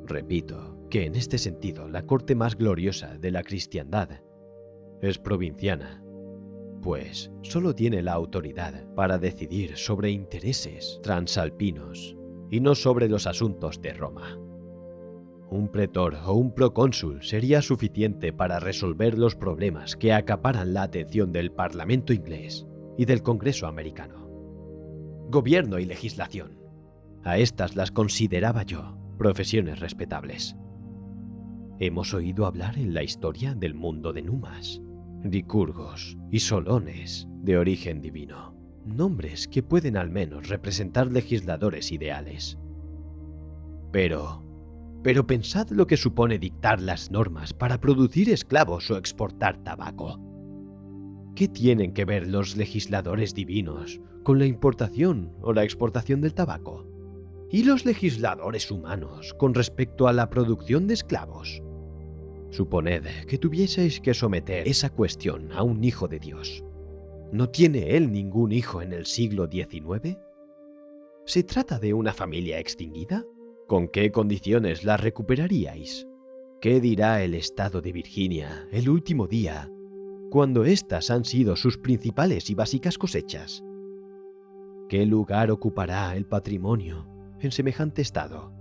S1: Repito que en este sentido la corte más gloriosa de la cristiandad es provinciana, pues solo tiene la autoridad para decidir sobre intereses transalpinos y no sobre los asuntos de Roma. Un pretor o un procónsul sería suficiente para resolver los problemas que acaparan la atención del Parlamento inglés y del Congreso americano. Gobierno y legislación. A estas las consideraba yo profesiones respetables. Hemos oído hablar en la historia del mundo de Numas, Licurgos y Solones de origen divino, nombres que pueden al menos representar legisladores ideales. Pero pensad lo que supone dictar las normas para producir esclavos o exportar tabaco. ¿Qué tienen que ver los legisladores divinos con la importación o la exportación del tabaco? ¿Y los legisladores humanos con respecto a la producción de esclavos? Suponed que tuvieseis que someter esa cuestión a un hijo de Dios. ¿No tiene él ningún hijo en el siglo XIX? ¿Se trata de una familia extinguida? ¿Con qué condiciones la recuperaríais? ¿Qué dirá el estado de Virginia el último día, cuando éstas han sido sus principales y básicas cosechas? ¿Qué lugar ocupará el patrimonio en semejante estado?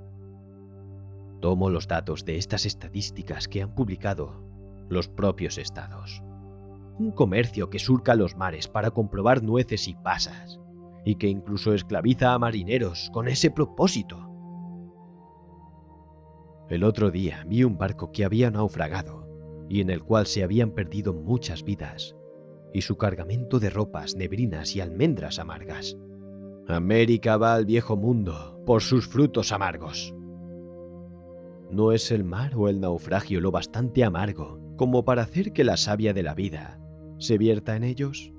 S1: Tomo los datos de estas estadísticas que han publicado los propios estados. Un comercio que surca los mares para comprobar nueces y pasas, y que incluso esclaviza a marineros con ese propósito. El otro día vi un barco que había naufragado y en el cual se habían perdido muchas vidas, y su cargamento de ropas, neblinas y almendras amargas. América va al viejo mundo por sus frutos amargos. ¿No es el mar o el naufragio lo bastante amargo como para hacer que la savia de la vida se vierta en ellos?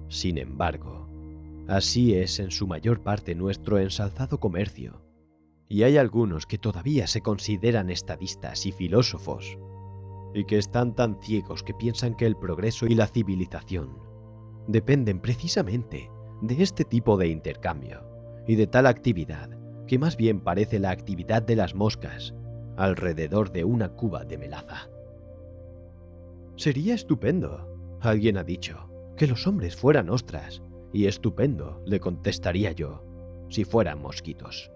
S1: Sin embargo, así es en su mayor parte nuestro ensalzado comercio, y hay algunos que todavía se consideran estadistas y filósofos, y que están tan ciegos que piensan que el progreso y la civilización dependen precisamente de este tipo de intercambio y de tal actividad que más bien parece la actividad de las moscas alrededor de una cuba de melaza. Sería estupendo, alguien ha dicho, que los hombres fueran ostras, y estupendo, le contestaría yo, si fueran mosquitos.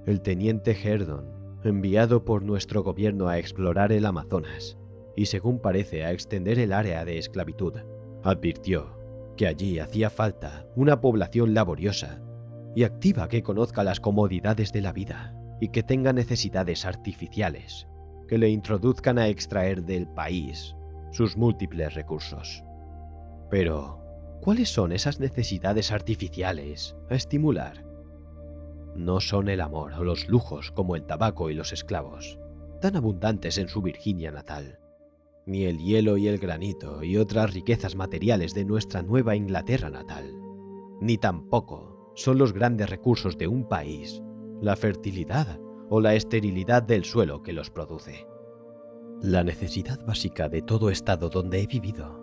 S1: El teniente Herdon, enviado por nuestro gobierno a explorar el Amazonas, y según parece a extender el área de esclavitud, advirtió que allí hacía falta una población laboriosa y activa que conozca las comodidades de la vida y que tenga necesidades artificiales que le introduzcan a extraer del país sus múltiples recursos. Pero, ¿cuáles son esas necesidades artificiales a estimular? No son el amor o los lujos como el tabaco y los esclavos, tan abundantes en su Virginia natal, ni el hielo y el granito y otras riquezas materiales de nuestra Nueva Inglaterra natal, ni tampoco son los grandes recursos de un país, la fertilidad o la esterilidad del suelo que los produce. La necesidad básica de todo estado donde he vivido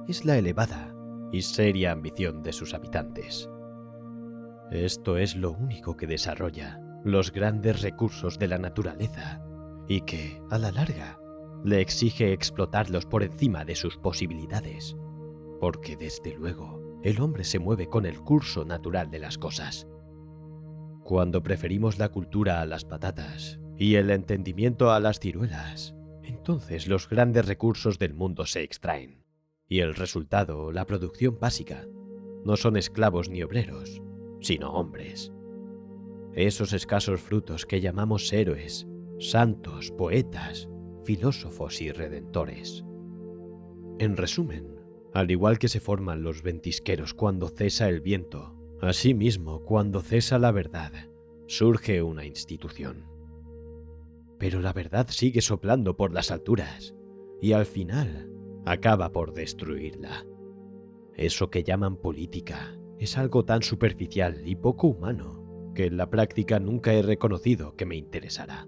S1: es la elevada y seria ambición de sus habitantes. Esto es lo único que desarrolla los grandes recursos de la naturaleza y que, a la larga, le exige explotarlos por encima de sus posibilidades, porque desde luego el hombre se mueve con el curso natural de las cosas. Cuando preferimos la cultura a las patatas y el entendimiento a las ciruelas, entonces los grandes recursos del mundo se extraen, y el resultado, la producción básica, no son esclavos ni obreros, sino hombres. Esos escasos frutos que llamamos héroes, santos, poetas, filósofos y redentores. En resumen, al igual que se forman los ventisqueros cuando cesa el viento, asimismo, cuando cesa la verdad, surge una institución. Pero la verdad sigue soplando por las alturas, y al final acaba por destruirla. Eso que llaman política es algo tan superficial y poco humano que en la práctica nunca he reconocido que me interesara.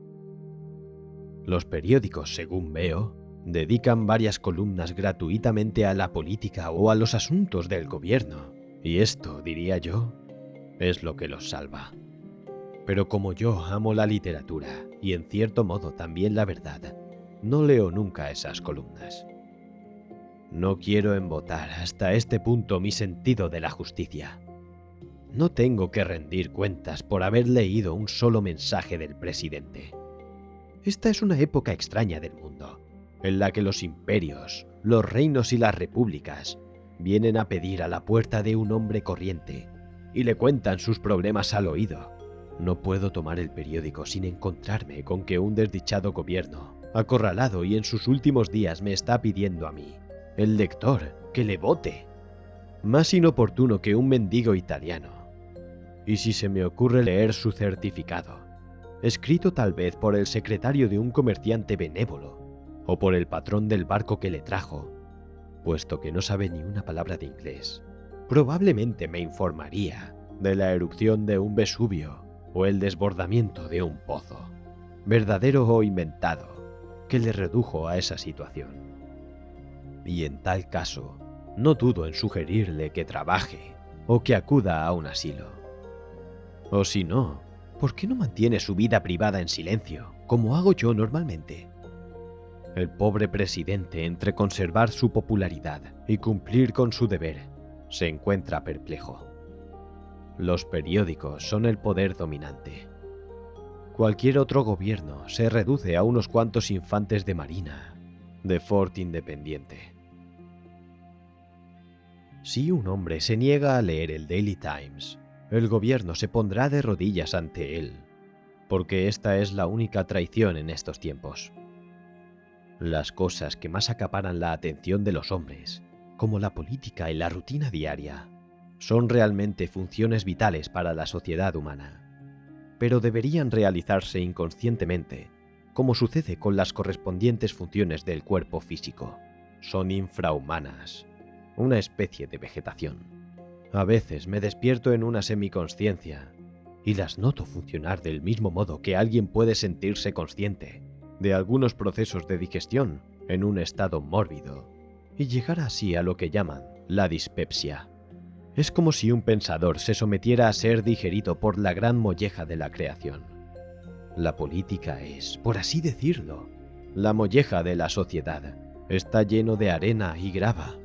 S1: Los periódicos, según veo, dedican varias columnas gratuitamente a la política o a los asuntos del gobierno, y esto, diría yo, es lo que los salva. Pero como yo amo la literatura y en cierto modo también la verdad, no leo nunca esas columnas. No quiero embotar hasta este punto mi sentido de la justicia. No tengo que rendir cuentas por haber leído un solo mensaje del presidente. Esta es una época extraña del mundo, en la que los imperios, los reinos y las repúblicas vienen a pedir a la puerta de un hombre corriente y le cuentan sus problemas al oído. No puedo tomar el periódico sin encontrarme con que un desdichado gobierno, acorralado y en sus últimos días, me está pidiendo a mí, el lector, que le vote. Más inoportuno que un mendigo italiano. Y si se me ocurre leer su certificado, escrito tal vez por el secretario de un comerciante benévolo, o por el patrón del barco que le trajo, puesto que no sabe ni una palabra de inglés, probablemente me informaría de la erupción de un Vesubio o el desbordamiento de un pozo, verdadero o inventado, que le redujo a esa situación. Y en tal caso, no dudo en sugerirle que trabaje o que acuda a un asilo. O si no, ¿por qué no mantiene su vida privada en silencio, como hago yo normalmente? El pobre presidente, entre conservar su popularidad y cumplir con su deber, se encuentra perplejo. Los periódicos son el poder dominante. Cualquier otro gobierno se reduce a unos cuantos infantes de marina, de Fort Independiente. Si un hombre se niega a leer el Daily Times, el gobierno se pondrá de rodillas ante él, porque esta es la única traición en estos tiempos. Las cosas que más acaparan la atención de los hombres, como la política y la rutina diaria, son realmente funciones vitales para la sociedad humana, pero deberían realizarse inconscientemente, como sucede con las correspondientes funciones del cuerpo físico. Son infrahumanas, una especie de vegetación. A veces me despierto en una semiconsciencia y las noto funcionar del mismo modo que alguien puede sentirse consciente de algunos procesos de digestión en un estado mórbido y llegar así a lo que llaman la dispepsia. Es como si un pensador se sometiera a ser digerido por la gran molleja de la creación. La política es, por así decirlo, la molleja de la sociedad. Está lleno de arena y grava,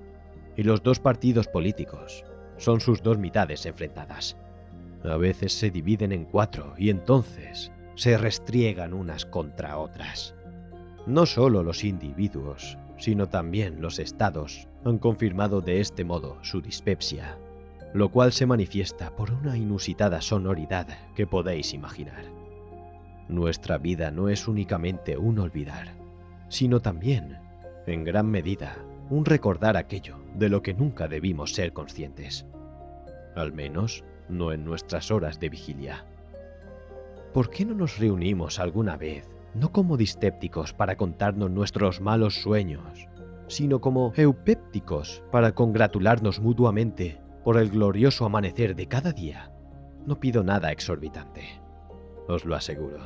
S1: y los dos partidos políticos son sus dos mitades enfrentadas. A veces se dividen en cuatro y entonces se restriegan unas contra otras. No solo los individuos, sino también los estados han confirmado de este modo su dispepsia, lo cual se manifiesta por una inusitada sonoridad que podéis imaginar. Nuestra vida no es únicamente un olvidar, sino también, en gran medida, un recordar aquello de lo que nunca debimos ser conscientes. Al menos, no en nuestras horas de vigilia. ¿Por qué no nos reunimos alguna vez, no como distépticos para contarnos nuestros malos sueños, sino como eupépticos para congratularnos mutuamente por el glorioso amanecer de cada día? No pido nada exorbitante, os lo aseguro.